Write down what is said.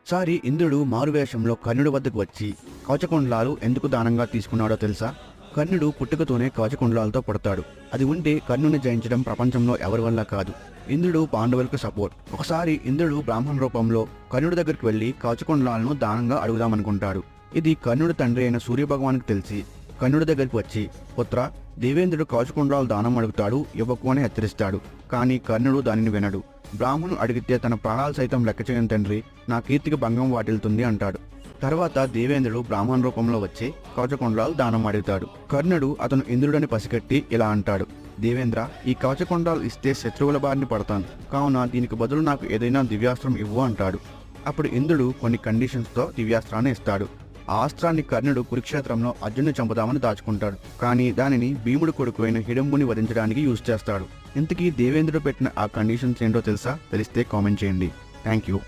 ఒకసారి ఇంద్రుడు మారువేషంలో కర్ణుడి వద్దకు వచ్చి కవచకుండలాలు ఎందుకు దానంగా తీసుకున్నాడో తెలుసా? కర్ణుడు పుట్టుకతోనే కవచకుండలాలతో పుడతాడు. అది ఉంటే కర్ణుని జయించడం ప్రపంచంలో ఎవరి వల్ల కాదు. ఇంద్రుడు పాండవులకు సపోర్ట్. ఒకసారి ఇంద్రుడు బ్రాహ్మణ రూపంలో కర్ణుడి దగ్గరికి వెళ్లి కవచకుండలాలను దానంగా అడుగుదామనుకుంటాడు. ఇది కర్ణుడి తండ్రి అయిన సూర్యభగవానికి తెలిసి కర్ణుడి దగ్గరికి వచ్చి, పుత్ర, దేవేంద్రుడు కవచకుండలాలు దానం అడుగుతాడు, ఇవ్వకు అని హెచ్చరిస్తాడు. కానీ కర్ణుడు దానిని వినడు. బ్రాహ్మణుడు అడిగితే తన ప్రాణాలు సైతం లెక్క చేయని తండ్రి, నా కీర్తికి భంగం వాటిల్తుంది అంటాడు. తర్వాత దేవేంద్రుడు బ్రాహ్మణ రూపంలో వచ్చి కవచకుండలాలు దానం అడుగుతాడు. కర్ణుడు అతను ఇంద్రుడని పసిగట్టి ఇలా అంటాడు, దేవేంద్ర, ఈ కవచకుండలాలు ఇస్తే శత్రువుల బారిన పడతాను, కావున దీనికి బదులు నాకు ఏదైనా దివ్యాస్త్రం ఇవ్వు అంటాడు. అప్పుడు ఇంద్రుడు కొన్ని కండిషన్స్తో దివ్యాస్త్రాన్ని ఇస్తాడు. ఆ అస్త్రాన్ని కర్ణుడు కురుక్షేత్రంలో అర్జునుని చంపుదామని దాచుకుంటాడు. కానీ దానిని భీముడు కొడుకు అయిన హిడింబుని వధించడానికి యూజ్ చేస్తాడు. ఇంతకీ దేవేంద్రుడు పెట్టిన ఆ కండిషన్స్ ఏంటో తెలుసా? తెలిస్తే కామెంట్ చేయండి. Thank you.